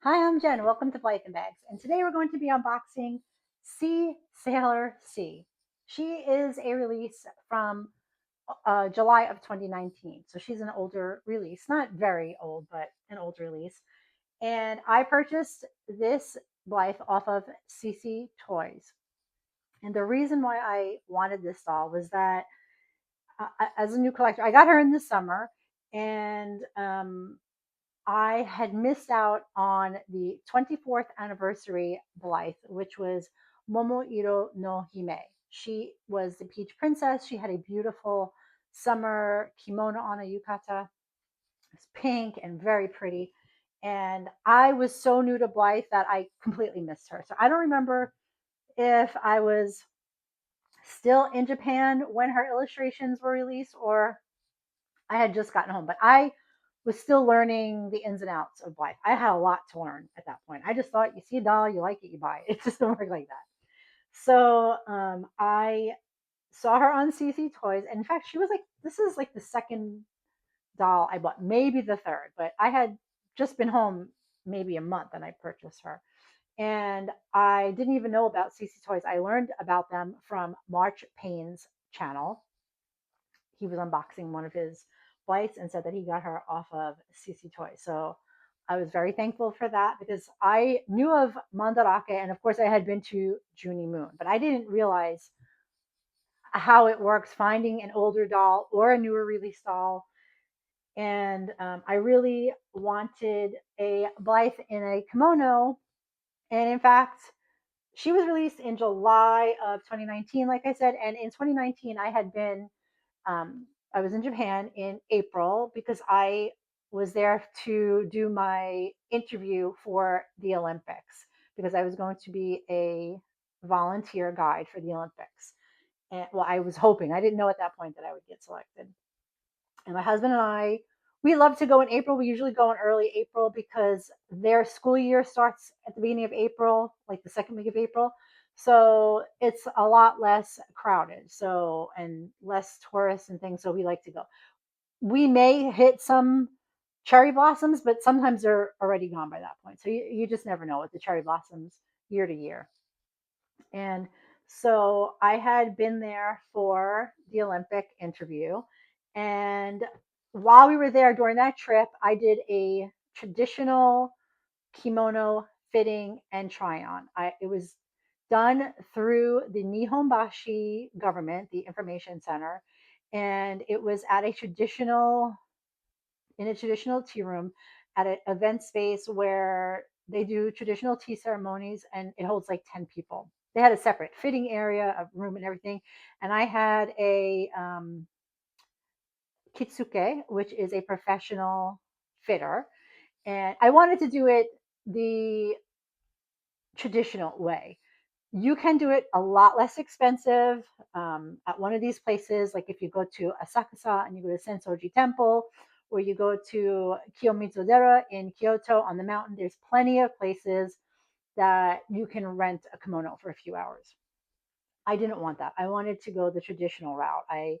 Hi, I'm Jen. Welcome to Blythe Bags. And today we're going to be unboxing Sea Sailor C. She is a release from July of 2019. So she's an older release, not very old, but an old release. And I purchased this Blythe off of CC Toys. And the reason why I wanted this doll was that as a new collector, I got her in the summer and I had missed out on the 24th anniversary Blythe, which was Momoiro no Hime. She was the Peach Princess. She had a beautiful summer kimono on, a yukata. It's pink and very pretty. And I was so new to Blythe that I completely missed her. So I don't remember if I was still in Japan when her illustrations were released or I had just gotten home, but I was still learning the ins and outs of life. I had a lot to learn at that point. I just thought you see a doll, you like it, you buy it. It just didn't work like that. So I saw her on CC Toys. And in fact, she was like, this is like the second doll I bought, maybe the third, but I had just been home maybe a month and I purchased her. And I didn't even know about CC Toys. I learned about them from March Payne's channel. He was unboxing one of his Blythes and said that he got her off of CC Toys. So I was very thankful for that because I knew of Mandarake and of course I had been to Junie Moon, but I didn't realize how it works finding an older doll or a newer release doll. And I really wanted a Blythe in a kimono. And in fact, she was released in July of 2019, like I said. And in 2019, I was in Japan in April because I was there to do my interview for the Olympics because I was going to be a volunteer guide for the Olympics. And well, I was hoping, I didn't know at that point that I would get selected. And my husband and I, we love to go in April. We usually go in early April because their school year starts at the beginning of April, like the second week of April. So it's a lot less crowded. So, and less tourists and things. So we like to go. We may hit some cherry blossoms, but sometimes they're already gone by that point. So you just never know with the cherry blossoms year to year. And so I had been there for the Olympic interview. And while we were there during that trip, I did a traditional kimono fitting and try on. It was done through the Nihonbashi government, the information center, and it was at a traditional in a traditional tea room at an event space where they do traditional tea ceremonies and it holds like 10 people. They had a separate fitting area, a room and everything. And I had a kitsuke, which is a professional fitter. And I wanted to do it the traditional way. You can do it a lot less expensive at one of these places. Like if you go to Asakusa and you go to Sensoji Temple, or you go to Kiyomizu-dera in Kyoto on the mountain, there's plenty of places that you can rent a kimono for a few hours. I didn't want that. I wanted to go the traditional route. I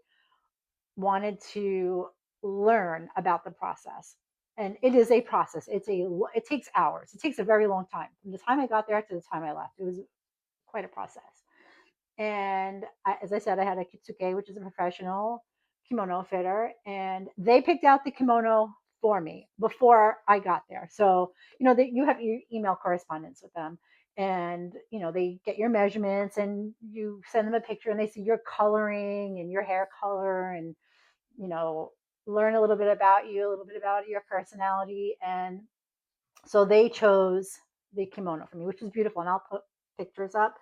wanted to learn about the process. And it is a process. It takes hours. It takes a very long time. From the time I got there to the time I left, it was quite a process. And as I said, I had a kitsuke, which is a professional kimono fitter, and they picked out the kimono for me before I got there. So, you have your email correspondence with them, and, they get your measurements and you send them a picture and they see your coloring and your hair color and, you know, learn a little bit about you, a little bit about your personality. And so they chose the kimono for me, which is beautiful. And I'll put pictures up.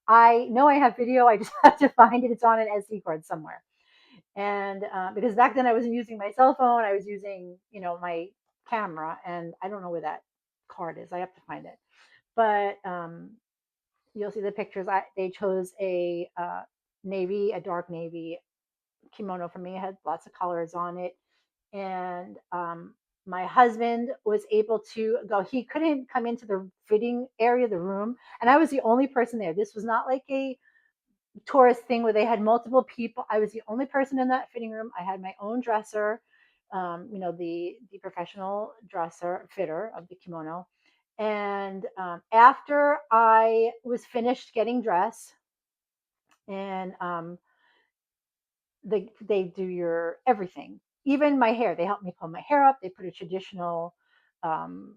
I know I have video. I just have to find it. It's on an SD card somewhere. And because back then I wasn't using my cell phone, I was using, my camera. And I don't know where that card is. I have to find it. But you'll see the pictures. They chose a dark navy kimono for me. It had lots of colors on it. And my husband was able to go. He couldn't come into the fitting area, the room, and I was the only person there. This was not like a tourist thing where they had multiple people. I was the only person in that fitting room. I had my own dresser, the professional dresser fitter of the kimono, And after I was finished getting dressed, and they do your everything, even my hair. They help me pull my hair up. They put a traditional, um,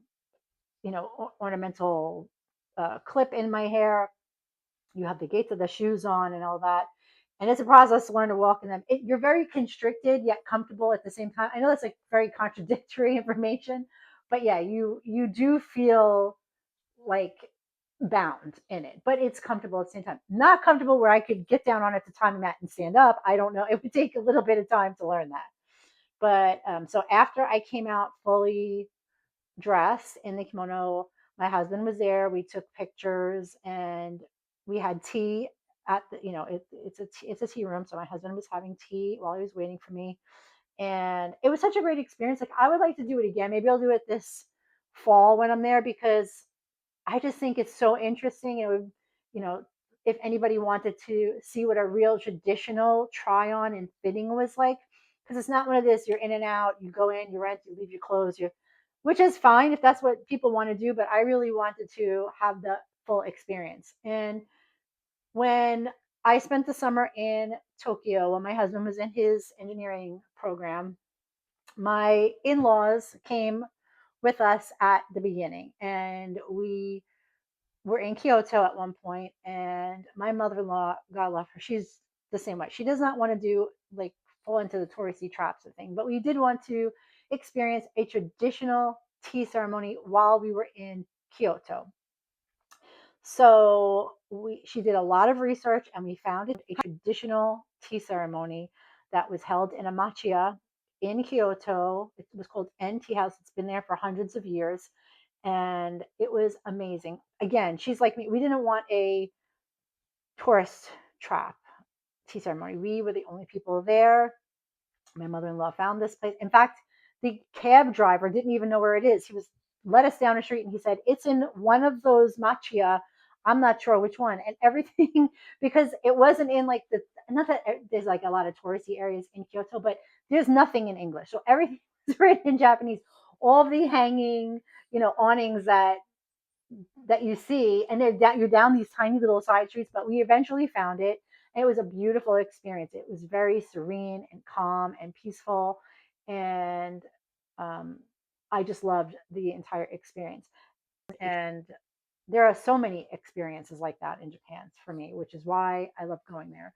ornamental clip in my hair. You have the gates of the shoes on and all that. And it's a process to learn to walk in them. You're very constricted yet comfortable at the same time. I know that's like very contradictory information, but yeah, you do feel like bound in it, but it's comfortable at the same time. Not comfortable where I could get down on it to time mat and stand up. I don't know. It would take a little bit of time to learn that. But so after I came out fully dressed in the kimono, my husband was there. We took pictures and we had tea at the, it's a tea room. So my husband was having tea while he was waiting for me. And it was such a great experience. Like I would like to do it again. Maybe I'll do it this fall when I'm there because I just think it's so interesting. It would, you know, if anybody wanted to see what a real traditional try on and fitting was like, because it's not one of this, you're in and out, you go in, you rent, you leave your clothes, which is fine if that's what people want to do. But I really wanted to have the full experience. And when I spent the summer in Tokyo, when my husband was in his engineering program, my in laws came with us at the beginning and we were in Kyoto at one point, and my mother-in-law, God love her, she's the same way. She does not want to do like fall into the touristy traps of thing, but we did want to experience a traditional tea ceremony while we were in Kyoto. So she did a lot of research, and we found a traditional tea ceremony that was held in a machiya in Kyoto. It was called N Tea House. It's been there for hundreds of years, and it was amazing. Again, she's like me. We didn't want a tourist trap tea ceremony. We were the only people there. My mother-in-law found this place. In fact, the cab driver didn't even know where it is. He was led us down a street and he said, "It's in one of those machiya. I'm not sure which one." And everything, because it wasn't in like not that there's like a lot of touristy areas in Kyoto, but there's nothing in English. So everything is written in Japanese. All the hanging, awnings that you see, and you're down these tiny little side streets. But we eventually found it, and it was a beautiful experience. It was very serene and calm and peaceful, and um, I just loved the entire experience. And there are so many experiences like that in Japan for me, which is why I love going there.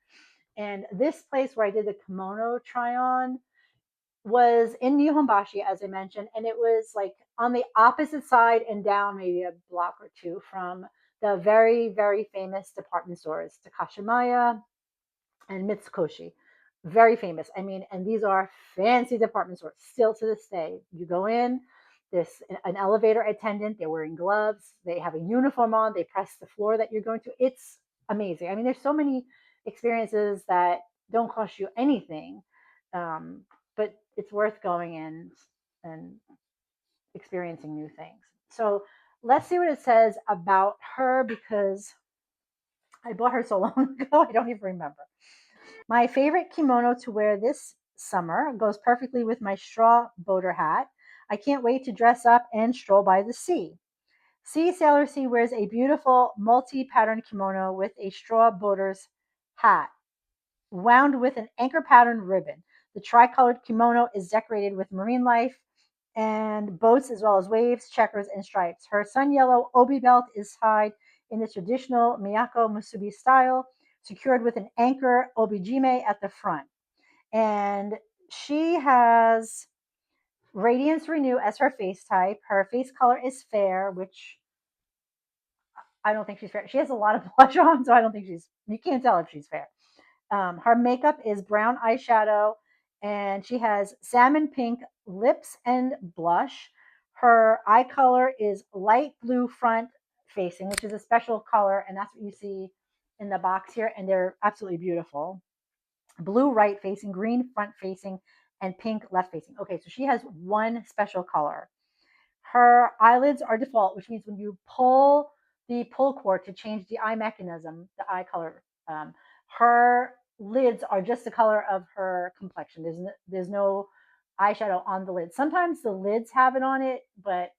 And this place where I did the kimono try on was in Nihonbashi, as I mentioned, and it was like on the opposite side and down maybe a block or two from the very, very famous department stores, Takashimaya and Mitsukoshi. Very famous. I mean, and these are fancy department stores still to this day. You go in, this an elevator attendant, they're wearing gloves, they have a uniform on, they press the floor that you're going to. It's amazing. I mean, there's so many experiences that don't cost you anything, um, but it's worth going in and experiencing new things. So let's see what it says about her because I bought her so long ago, I don't even remember. My favorite kimono to wear this summer goes perfectly with my straw boater hat. I can't wait to dress up and stroll by the sea. Sea Sailor Sea wears a beautiful multi-patterned kimono with a straw boater's hat wound with an anchor pattern ribbon. The tricolored kimono is decorated with marine life and boats as well as waves, checkers, and stripes. Her sun yellow obi belt is tied in the traditional Miyako Musubi style, secured with an anchor obijime at the front. And she has Radiance Renew as her face type. Her face color is fair, which I don't think she's fair. She has a lot of blush on, so I don't think you can't tell if she's fair. Her makeup is brown eyeshadow, and she has salmon pink lips and blush. Her eye color is light blue front facing, which is a special color, and that's what you see in the box here, and they're absolutely beautiful. Blue right facing, green front facing, and pink left facing. Okay, so she has one special color. Her eyelids are default, which means when you pull the pull cord to change the eye mechanism, the eye color, her lids are just the color of her complexion. There's no eyeshadow on the lids. Sometimes the lids have it on it, but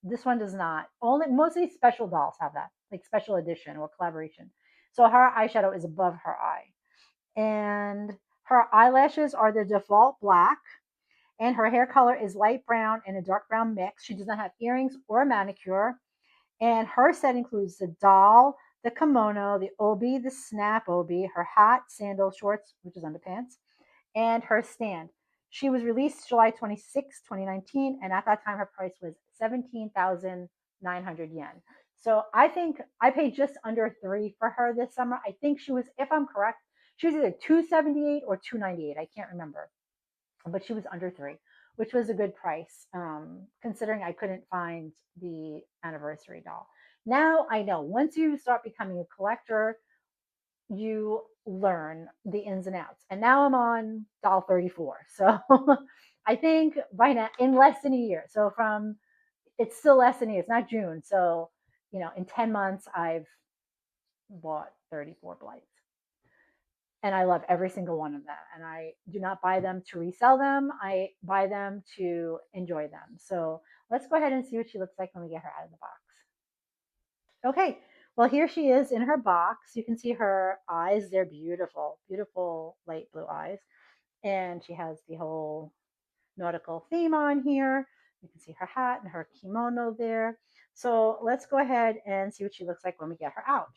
This one does not. Only mostly special dolls have that, like special edition or collaboration. So her eyeshadow is above her eye. And her eyelashes are the default black, and her hair color is light brown and a dark brown mix. She does not have earrings or a manicure. And her set includes the doll, the kimono, the obi, the snap obi, her hat, sandals, shorts, which is underpants, and her stand. She was released July 26, 2019, and at that time her price was 17,900 yen. So I think I paid just under three for her this summer. I think she was, if I'm correct, she was either 278 or 298. I can't remember, but she was under three, which was a good price, considering I couldn't find the anniversary doll. Now I know once you start becoming a collector, you learn the ins and outs. And now I'm on doll 34. So I think by now, in less than a year. So from, it's still less than a year. It's not June. So, in 10 months, I've bought 34 Blythes. And I love every single one of them. And I do not buy them to resell them. I buy them to enjoy them. So let's go ahead and see what she looks like when we get her out of the box. Okay, well, here she is in her box. You can see her eyes. They're beautiful, beautiful light blue eyes. And she has the whole nautical theme on here. You can see her hat and her kimono there. So let's go ahead and see what she looks like when we get her out.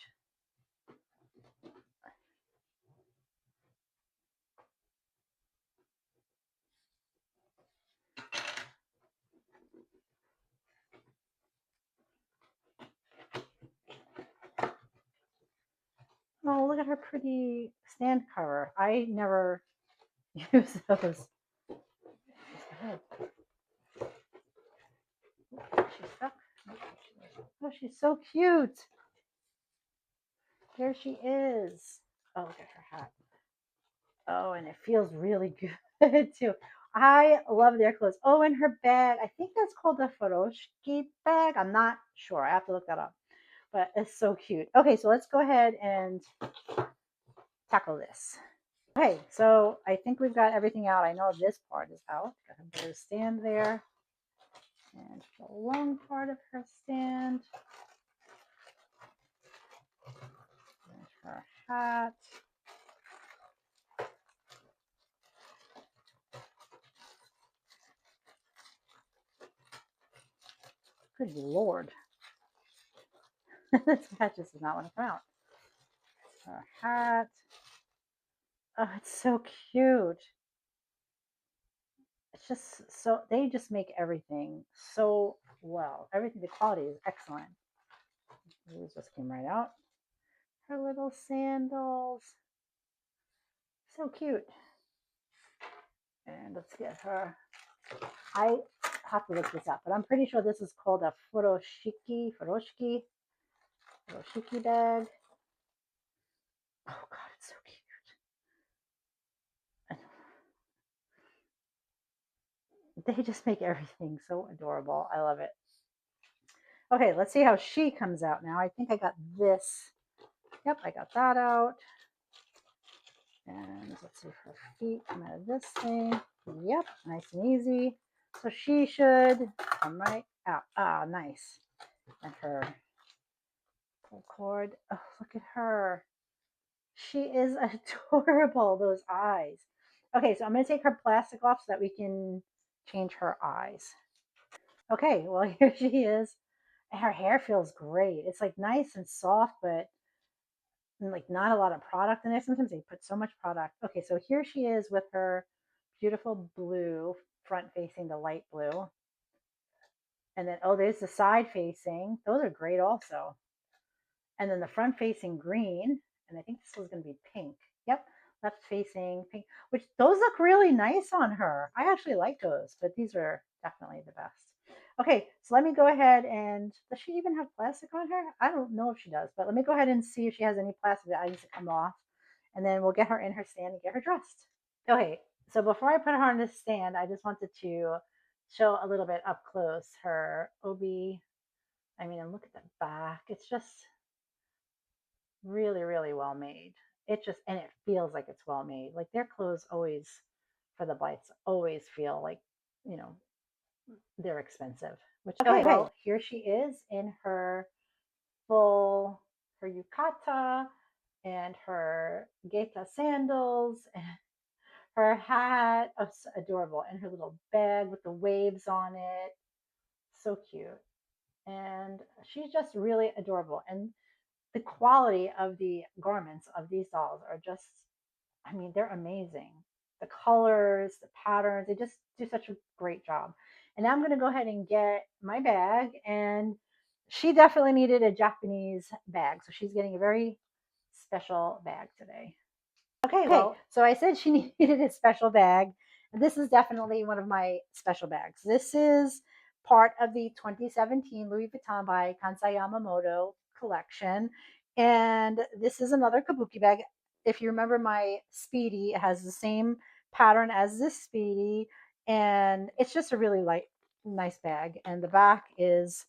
Oh, look at her pretty stand cover. I never use those. She's stuck. Oh, she's so cute. There she is. Oh, look at her hat. Oh, and it feels really good too. I love their clothes. Oh, and her bag. I think that's called a Furoshiki bag. I'm not sure. I have to look that up. But it's so cute. Okay, so let's go ahead and tackle this. Okay, so I think we've got everything out. I know this part is out. Got a better stand there. And the long part of her stand. And her hat. Good lord. This hat just does not want to come out. Her hat. Oh, it's so cute. It's just so, they just make everything so well. Everything, the quality is excellent. These just came right out. Her little sandals. So cute. And let's get her. I have to look this up, but I'm pretty sure this is called a furoshiki bag. Oh god, it's so cute. They just make everything so adorable. I love it. Okay, let's see how she comes out now. I think I got this. Yep, I got that out. And let's see if her feet come out of this thing. Yep, nice and easy. So she should come right out. Ah, nice. And her pull cord. Oh, look at her. She is adorable, those eyes. Okay, so I'm going to take her plastic off so that we can change her eyes. Okay, well, here she is. And her hair feels great. It's like nice and soft, but like not a lot of product in there. Sometimes they put so much product. Okay, so here she is with her beautiful blue front facing the light blue. And then, oh, there's the side facing. Those are great also. And then the front facing green. And I think this was going to be pink. Yep, left facing pink, which those look really nice on her. I actually like those, but these are definitely the best. Okay, so let me go ahead and, does she even have plastic on her? I don't know if she does, but let me go ahead and see if she has any plastic that needs to come off. And then we'll get her in her stand and get her dressed. Okay, so before I put her on the stand, I just wanted to show a little bit up close her obi. I mean, and look at the back. It's just really, really well made. It just, and it feels like it's well made. Like their clothes always, for the Bites, always feel like, you know, they're expensive. Which okay, well, here she is in full her yukata and her geita sandals and her hat. Oh, so adorable. And her little bag with the waves on it. So cute. And she's just really adorable. And the quality of the garments of these dolls are just, I mean, they're amazing. The colors, the patterns, they just do such a great job. And now I'm going to go ahead and get my bag. And she definitely needed a Japanese bag. So she's getting a very special bag today. Okay, well, so I said she needed a special bag. And this is definitely one of my special bags. This is part of the 2017 Louis Vuitton by Kansai Yamamoto collection. And this is another Kabuki bag. If you remember my Speedy, it has the same pattern as this Speedy. And it's just a really light, nice bag. And the back is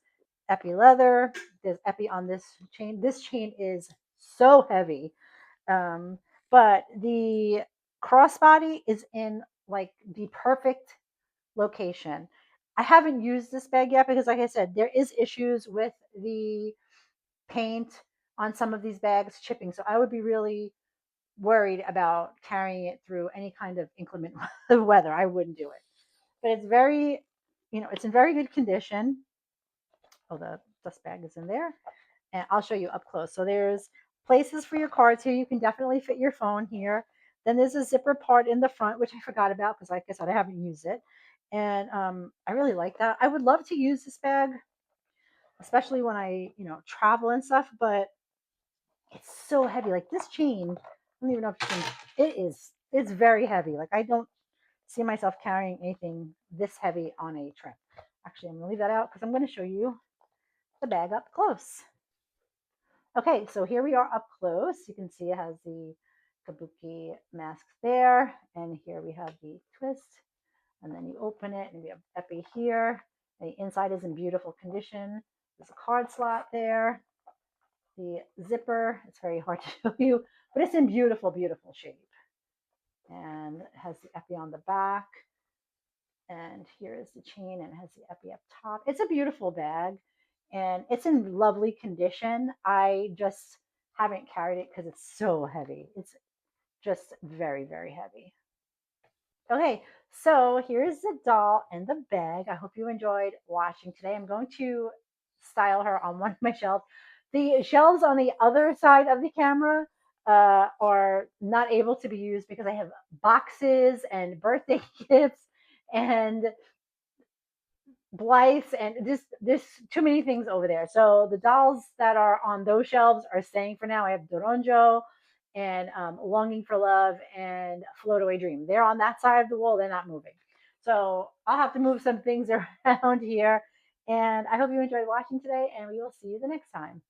epi leather. There's epi on this chain. This chain is so heavy. Um, but the crossbody is in like the perfect location. I haven't used this bag yet because, like I said, there is issues with the paint on some of these bags chipping. So I would be really worried about carrying it through any kind of inclement weather. I wouldn't do it. But it's very, it's in very good condition. Oh, the dust bag is in there. And I'll show you up close. So there's places for your cards here. You can definitely fit your phone here. Then there's a zipper part in the front, which I forgot about because, like I said, I haven't used it. And I really like that. I would love to use this bag, especially when I, travel and stuff, but it's so heavy. Like this chain, I don't even know if you can, it's very heavy. Like I don't see myself carrying anything this heavy on a trip. Actually, I'm going to leave that out because I'm going to show you the bag up close. Okay, so here we are up close. You can see it has the Kabuki mask there, and here we have the twist, and then you open it, and we have epi here. The inside is in beautiful condition. There's a card slot there. The zipper, it's very hard to show you, but it's in beautiful, beautiful shape. And it has the epi on the back. And here is the chain, and it has the epi up top. It's a beautiful bag, and it's in lovely condition. I just haven't carried it because it's so heavy. It's just very, very heavy. Okay, so here's the doll and the bag. I hope you enjoyed watching today. I'm going to style her on one of my shelves. The shelves on the other side of the camera are not able to be used because I have boxes and birthday gifts and Blythe, and there's too many things over there. So the dolls that are on those shelves are staying for now. I have Doronjo and Longing for Love and Float Away Dream. They're on that side of the wall. They're not moving. So I'll have to move some things around here. And I hope you enjoyed watching today, and we will see you the next time.